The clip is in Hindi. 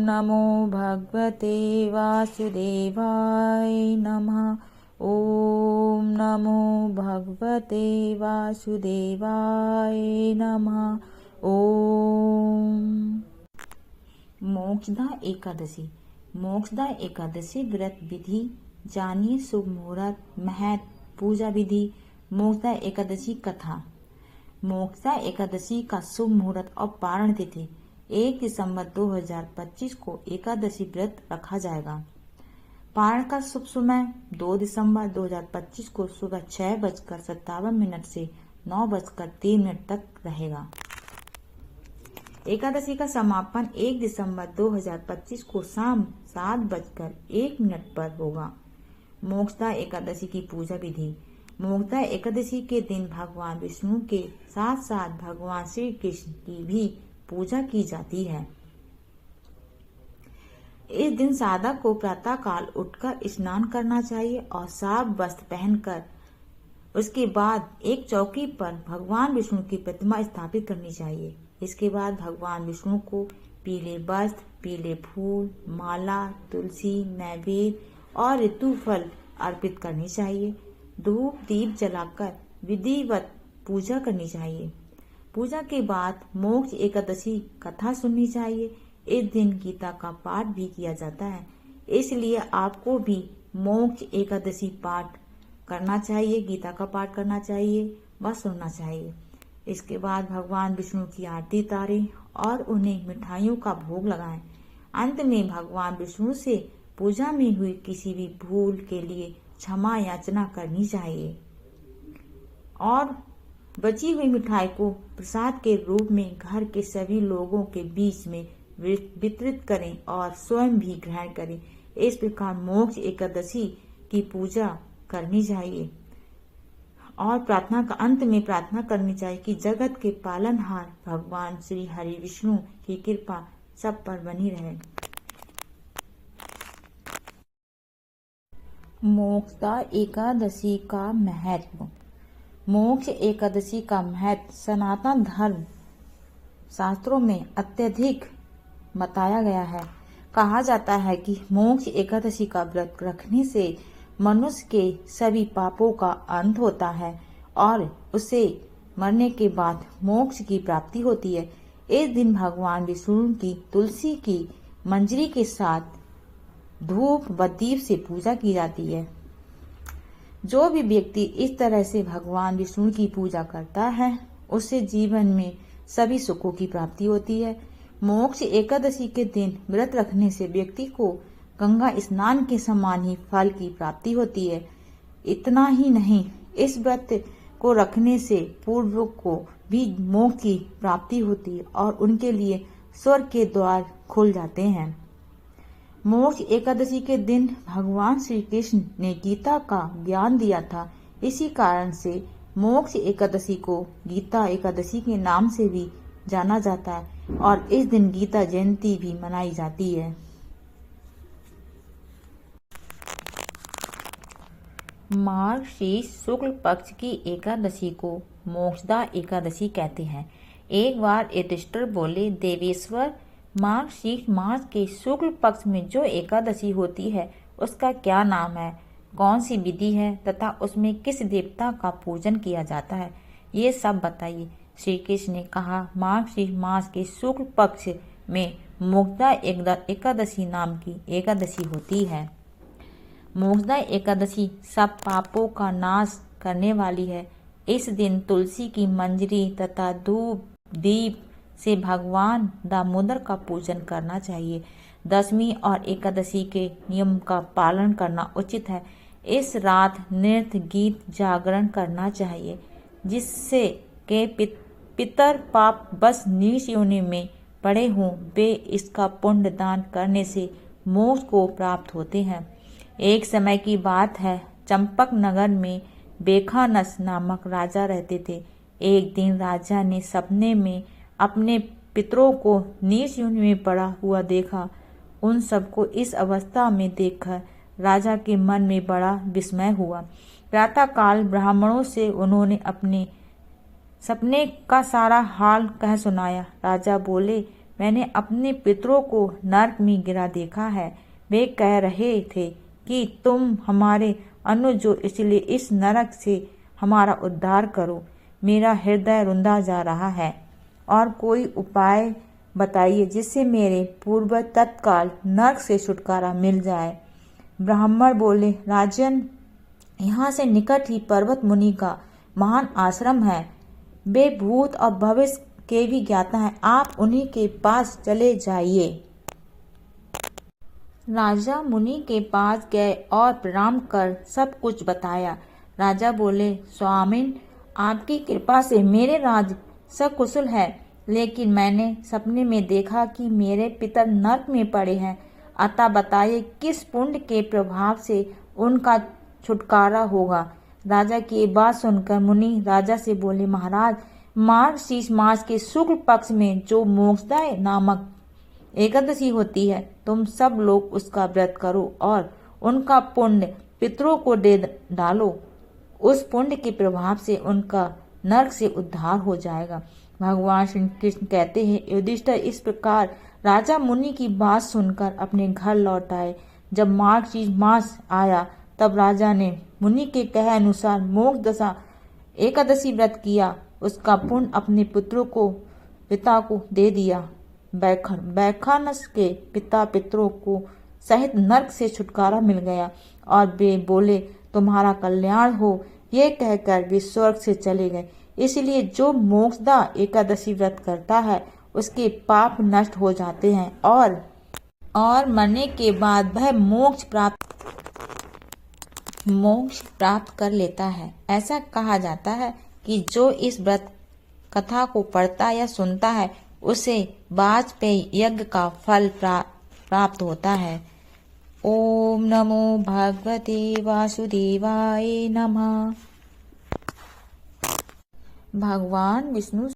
नमो भगवते वासुदेवाय नमः। ओम नमो भगवते वासुदेवाय नमः। ओम। मोक्षदा एकादशी। मोक्षदा एकादशी व्रत विधि जानिए। शुभ मुहूर्त, महत्व, पूजा विधि। मोक्षदा एकादशी कथा। मोक्षदा एकादशी का शुभ मुहूर्त और पारण तिथि 1 दिसंबर 2025 को एकादशी व्रत रखा जाएगा। पारण का शुभ समय 2 दिसंबर 2025 को सुबह 6:57 से 9:03 तक रहेगा। एकादशी का समापन 1 दिसंबर 2025 को शाम 7:01 पर होगा। मोक्षदा एकादशी की पूजा विधि। मोक्षदा एकादशी के दिन भगवान विष्णु के साथ साथ भगवान श्री कृष्ण की भी पूजा की जाती है। इस दिन साधक को प्रातः काल उठकर स्नान करना चाहिए और साफ वस्त्र पहनकर उसके बाद एक चौकी पर भगवान विष्णु की प्रतिमा स्थापित करनी चाहिए। इसके बाद भगवान विष्णु को पीले वस्त्र, पीले फूल, माला, तुलसी, नैवेद्य और ऋतु फल अर्पित करनी चाहिए। धूप दीप जलाकर विधिवत पूजा करनी चाहिए। पूजा के बाद मोक्ष एकादशी कथा सुननी चाहिए। इस दिन गीता का पाठ भी किया जाता है, इसलिए आपको भी मोक्ष एकादशी पाठ करना चाहिए, गीता का पाठ करना चाहिए व सुनना चाहिए। इसके बाद भगवान विष्णु की आरती उतारें और उन्हें मिठाइयों का भोग लगाएं। अंत में भगवान विष्णु से पूजा में हुई किसी भी भूल के लिए क्षमा याचना करनी चाहिए और बची हुई मिठाई को प्रसाद के रूप में घर के सभी लोगों के बीच में वितरित करें और स्वयं भी ग्रहण करें। इस प्रकार मोक्ष एकादशी की पूजा करनी चाहिए और प्रार्थना का अंत में प्रार्थना करनी चाहिए कि जगत के पालनहार भगवान श्री हरि विष्णु की कृपा सब पर बनी रहे। मोक्षदा एकादशी का महत्व। मोक्ष एकादशी का महत्व सनातन धर्म शास्त्रों में अत्यधिक बताया गया है। कहा जाता है कि मोक्ष एकादशी का व्रत रखने से मनुष्य के सभी पापों का अंत होता है और उसे मरने के बाद मोक्ष की प्राप्ति होती है। इस दिन भगवान विष्णु की तुलसी की मंजरी के साथ धूप व दीप से पूजा की जाती है। जो भी व्यक्ति इस तरह से भगवान विष्णु की पूजा करता है उससे जीवन में सभी सुखों की प्राप्ति होती है। मोक्ष एकादशी के दिन व्रत रखने से व्यक्ति को गंगा स्नान के समान ही फल की प्राप्ति होती है। इतना ही नहीं, इस व्रत को रखने से पूर्व को भी मोक्ष की प्राप्ति होती है और उनके लिए स्वर्ग के द्वार खुल जाते हैं। मोक्ष एकादशी के दिन भगवान श्री कृष्ण ने गीता का ज्ञान दिया था। इसी कारण से मोक्ष एकादशी को गीता एकादशी के नाम से भी जाना जाता है और इस दिन गीता जयंती भी मनाई जाती है। मार्गशीर्ष शुक्ल पक्ष की एकादशी को मोक्षदा एकादशी कहते हैं। एक बार युधिष्ठिर बोले, देवेश्वर, मार्गशीर्ष मास के शुक्ल पक्ष में जो एकादशी होती है उसका क्या नाम है, कौन सी विधि है तथा उसमें किस देवता का पूजन किया जाता है, ये सब बताइए। श्री कृष्ण ने कहा, मार्गशीर्ष मास के शुक्ल पक्ष में मोक्षदा एकादशी नाम की एकादशी होती है। मोक्षदा एकादशी सब पापों का नाश करने वाली है। इस दिन तुलसी की मंजरी तथा धूप दीप से भगवान दामोदर का पूजन करना चाहिए। दशमी और एकादशी के नियम का पालन करना उचित है। इस रात नृत्य गीत जागरण करना चाहिए जिससे के पितर पाप बस नीच योनि में पड़े हों वे इसका पुण्य दान करने से मोक्ष को प्राप्त होते हैं। एक समय की बात है, चंपक नगर में बेखानस नामक राजा रहते थे। एक दिन राजा ने सपने में अपने पितरों को नीच योनि में पड़ा हुआ देखा। उन सबको इस अवस्था में देखकर राजा के मन में बड़ा विस्मय हुआ। प्रातःकाल ब्राह्मणों से उन्होंने अपने सपने का सारा हाल कह सुनाया। राजा बोले, मैंने अपने पितरों को नरक में गिरा देखा है। वे कह रहे थे कि तुम हमारे अनुज हो, इसलिए इस नरक से हमारा उद्धार करो। मेरा हृदय रुंधा जा रहा है और कोई उपाय बताइए जिससे मेरे पूर्वज तत्काल नरक से छुटकारा मिल जाए। ब्राह्मण बोले, राजन, यहाँ से निकट ही पर्वत मुनि का महान आश्रम है। वे भूत और भविष्य के भी ज्ञाता हैं। आप उन्हीं के पास चले जाइए। राजा मुनि के पास गए और प्रणाम कर सब कुछ बताया। राजा बोले, स्वामिन, आपकी कृपा से मेरे राज सकुशल है, लेकिन मैंने सपने में देखा कि मेरे पितर नरक में पड़े हैं। अतः बताइए किस पुण्य के प्रभाव से उनका छुटकारा होगा। राजा की बात सुनकर मुनि राजा से बोले, महाराज, मार्गशीर्ष मास के शुक्ल पक्ष में जो मोक्षदा नामक एकादशी होती है, तुम सब लोग उसका व्रत करो और उनका पुण्य पितरों को दे डालो। उस पुण्य के प्रभाव से उनका नरक से उद्धार हो जाएगा। भगवान श्री कृष्ण कहते हैं, युधिष्ठिर इस प्रकार राजा मुनि की बात सुनकर अपने घर लौट आए। जब मार्गशीर्ष मास आया तब राजा ने मुनि के कहे अनुसार मोक्ष दशा एकादशी व्रत किया। उसका पुण्य अपने पिता को दे दिया। बैखानस के पिता पितरों को सहित नरक से छुटकारा मिल गया और वे बोले, तुम्हारा कल्याण हो। ये कहकर वे स्वर्ग से चले गए। इसलिए जो मोक्षदा एकादशी व्रत करता है उसके पाप नष्ट हो जाते हैं और मरने के बाद वह मोक्ष प्राप्त कर लेता है। ऐसा कहा जाता है कि जो इस व्रत कथा को पढ़ता या सुनता है उसे वाजपेयी यज्ञ का फल प्राप्त होता है। ओम नमो भगवते वासुदेवाय नमः। भगवान विष्णु